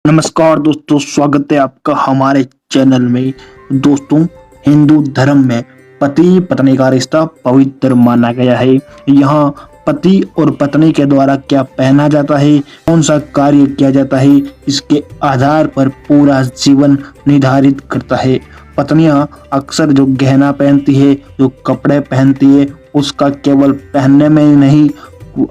नमस्कार दोस्तों, स्वागत है आपका हमारे चैनल में। दोस्तों, हिंदू धर्म में पति पत्नी का रिश्ता पवित्र माना गया है। यहाँ पति और पत्नी के द्वारा क्या पहना जाता है, कौन सा कार्य किया जाता है, इसके आधार पर पूरा जीवन निर्धारित करता है। पत्नियां अक्सर जो गहना पहनती है, जो कपड़े पहनती है, उसका केवल पहनने में ही नहीं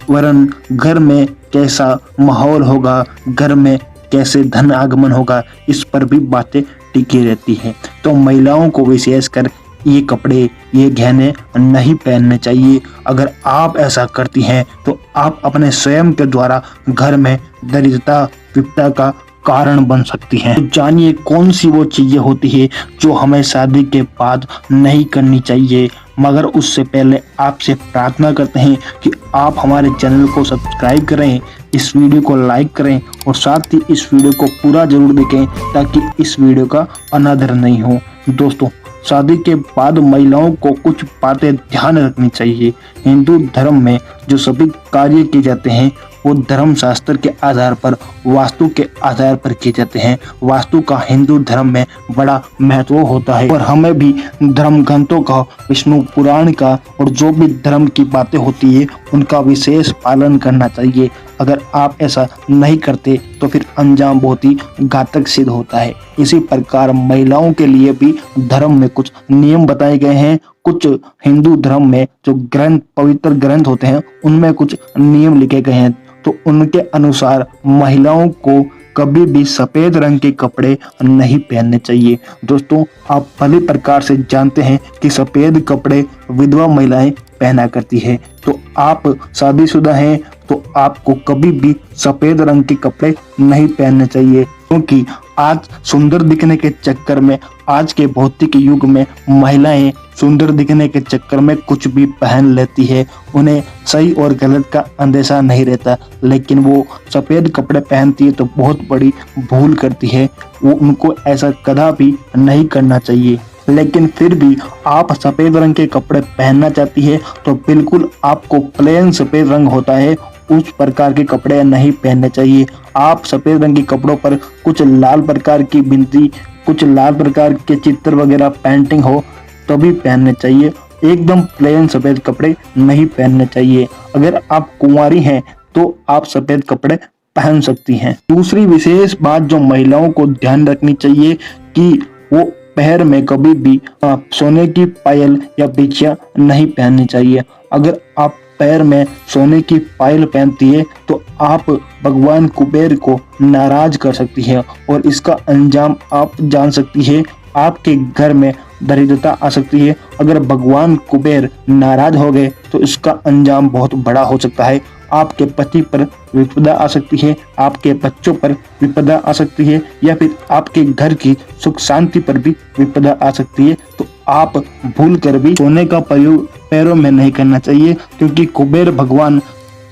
वरन घर में कैसा माहौल होगा, घर में कैसे धन आगमन होगा, इस पर भी बातें टिकी रहती हैं। तो महिलाओं को विशेषकर ये कपड़े, ये गहने नहीं पहनने चाहिए। अगर आप ऐसा करती हैं तो आप अपने स्वयं के द्वारा घर में दरिद्रता विपदा का कारण बन सकती हैं। तो जानिए कौन सी वो चीजें होती है जो हमें शादी के बाद नहीं करनी चाहिए। मगर उससे पहले आपसे प्रार्थना करते हैं कि आप हमारे चैनल को सब्सक्राइब करें, इस वीडियो को लाइक करें और साथ ही इस वीडियो को पूरा जरूर देखें ताकि इस वीडियो का अनादर नहीं हो। दोस्तों, शादी के बाद महिलाओं को कुछ बातें ध्यान रखनी चाहिए। हिंदू धर्म में जो सभी कार्य किए जाते हैं वो धर्म शास्त्र के आधार पर, वास्तु के आधार पर किए जाते हैं। वास्तु का हिंदू धर्म में बड़ा महत्व होता है और हमें भी धर्म ग्रंथों का, विष्णु पुराण का और जो भी धर्म की बातें होती है उनका विशेष पालन करना चाहिए। अगर आप ऐसा नहीं करते तो फिर अंजाम बहुत ही घातक सिद्ध होता है। इसी प्रकार महिलाओं के लिए भी धर्म में कुछ नियम बताए गए हैं। कुछ हिंदू धर्म में जो ग्रंथ, पवित्र ग्रंथ होते हैं, उनमें कुछ नियम लिखे गए हैं। तो उनके अनुसार महिलाओं को कभी भी सफेद रंग के कपड़े नहीं पहनने चाहिए। दोस्तों, आप भली प्रकार से जानते हैं कि सफेद कपड़े विधवा महिलाएं पहना करती है। तो आप शादीशुदा हैं तो आपको कभी भी सफेद रंग के कपड़े नहीं पहनने चाहिए, क्योंकि आज सुंदर दिखने के चक्कर में, आज के भौतिक युग में महिलाएं सुंदर दिखने के चक्कर में कुछ भी पहन लेती है। उन्हें सही और गलत का अंदेशा नहीं रहता, लेकिन वो सफेद कपड़े पहनती है तो बहुत बड़ी भूल करती है। वो उनको ऐसा कदापि नहीं करना चाहिए। लेकिन फिर भी आप सफेद रंग के कपड़े पहनना चाहती है तो बिल्कुल आपको प्लेन सफेद रंग होता है, उस प्रकार के कपड़े नहीं पहनने चाहिए। आप सफेद रंग के कपड़ों पर कुछ लाल प्रकार की बिंदी, कुछ लाल प्रकार के चित्र वगैरह पेंटिंग हो तभी पहनने चाहिए। एकदम प्लेन सफेद कपड़े नहीं पहनने चाहिए। अगर आप कुंवारी हैं तो आप सफेद कपड़े पहन सकती हैं। दूसरी विशेष बात जो महिलाओं को ध्यान रखनी चाहिए कि वो पैर में कभी भी सोने की पायल या बिछिया नहीं पहननी चाहिए। अगर आप पैर में सोने की पायल पहनती है तो आप भगवान कुबेर को नाराज कर सकती है और इसका अंजाम आप जान सकती है। आपके घर में दरिद्रता आ सकती है। अगर भगवान कुबेर नाराज हो गए तो इसका अंजाम बहुत बड़ा हो सकता है। आपके पति पर विपदा आ सकती है, आपके बच्चों पर विपदा आ सकती है, या फिर आपके घर की सुख शांति पर भी विपदा आ सकती है। तो आप भूल कर भी सोने का प्रयोग पैरों में नहीं करना चाहिए, क्योंकि कुबेर भगवान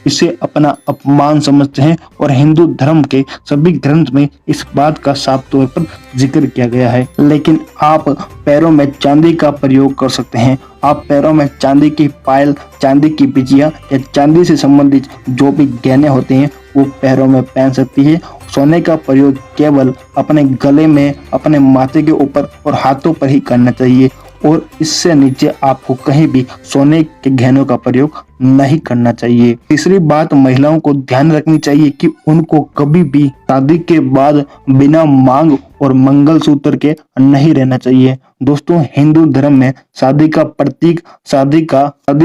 इसे अपना अपमान समझते हैं और हिंदू धर्म के सभी ग्रंथ में इस बात का साफ तौर पर जिक्र किया गया है। लेकिन आप पैरों में चांदी का प्रयोग कर सकते हैं। आप पैरों में चांदी की पायल, चांदी की बिछिया या चांदी से संबंधित जो भी गहने होते हैं वो पैरों में पहन सकती है। सोने का प्रयोग केवल अपने गले में, अपने माथे के ऊपर और हाथों पर ही करना चाहिए और इससे नीचे आपको कहीं भी सोने के गहनों का प्रयोग नहीं करना चाहिए। तीसरी बात महिलाओं को ध्यान रखनी चाहिए कि उनको कभी भी शादी के बाद बिना मांग और मंगलसूत्र के नहीं रहना चाहिए। दोस्तों, हिंदू धर्म में शादी का प्रतीक, शादी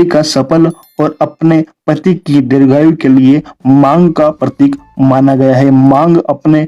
का सफल और अपने पति की दीर्घायु के लिए मांग का प्रतीक माना गया है। मांग अपने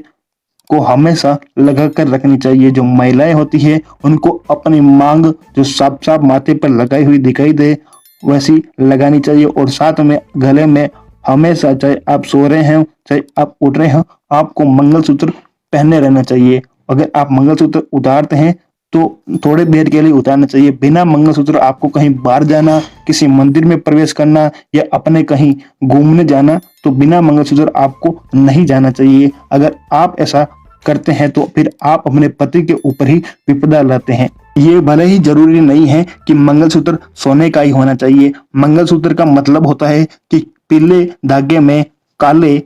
को हमेशा लगा कर रखनी चाहिए। जो महिलाएं होती है उनको अपनी मांग जो साफ साफ माथे पर लगाई हुई दिखाई दे वैसी लगानी चाहिए और साथ में गले में हमेशा, चाहे आप सो रहे हैं चाहे आप उठ रहे हैं, आपको मंगलसूत्र पहने रहना चाहिए। अगर आप मंगलसूत्र उतारते हैं तो थोड़ी देर के लिए उतारना चाहिए। बिना मंगलसूत्र आपको कहीं बाहर जाना, किसी मंदिर में प्रवेश करना या अपने कहीं घूमने जाना, तो बिना मंगलसूत्र आपको नहीं जाना चाहिए। अगर आप ऐसा करते हैं तो फिर आप अपने पति के ऊपर ही विपदा लाते हैं। ये भले ही जरूरी नहीं है कि मंगलसूत्र सोने का ही होना चाहिए। मंगलसूत्र का मतलब होता है कि पीले धागे में काले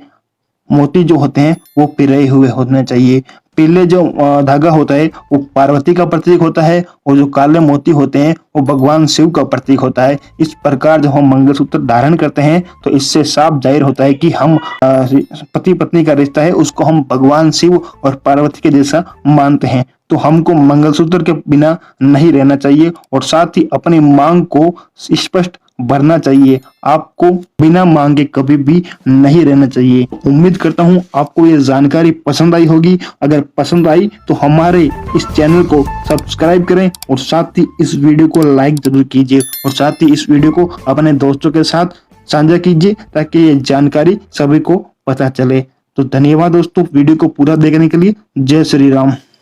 मोती जो होते हैं वो पिरोए हुए होने चाहिए। पीले जो धागा होता है वो पार्वती का प्रतीक होता है और जो काले मोती होते हैं वो भगवान शिव का प्रतीक होता है। इस प्रकार जब हम मंगलसूत्र धारण करते हैं तो इससे साफ जाहिर होता है कि हम पति पत्नी का रिश्ता है उसको हम भगवान शिव और पार्वती के जैसा मानते हैं। तो हमको मंगलसूत्र के बिना नहीं रहना चाहिए और साथ ही अपनी मांग को स्पष्ट भरना चाहिए। आपको बिना मांगे कभी भी नहीं रहना चाहिए। उम्मीद करता हूँ आपको ये जानकारी पसंद आई होगी। अगर पसंद आई तो हमारे इस चैनल को सब्सक्राइब करें और साथ ही इस वीडियो को लाइक जरूर कीजिए और साथ ही इस वीडियो को अपने दोस्तों के साथ साझा कीजिए ताकि ये जानकारी सभी को पता चले। तो धन्यवाद दोस्तों वीडियो को पूरा देखने के लिए। जय श्री राम।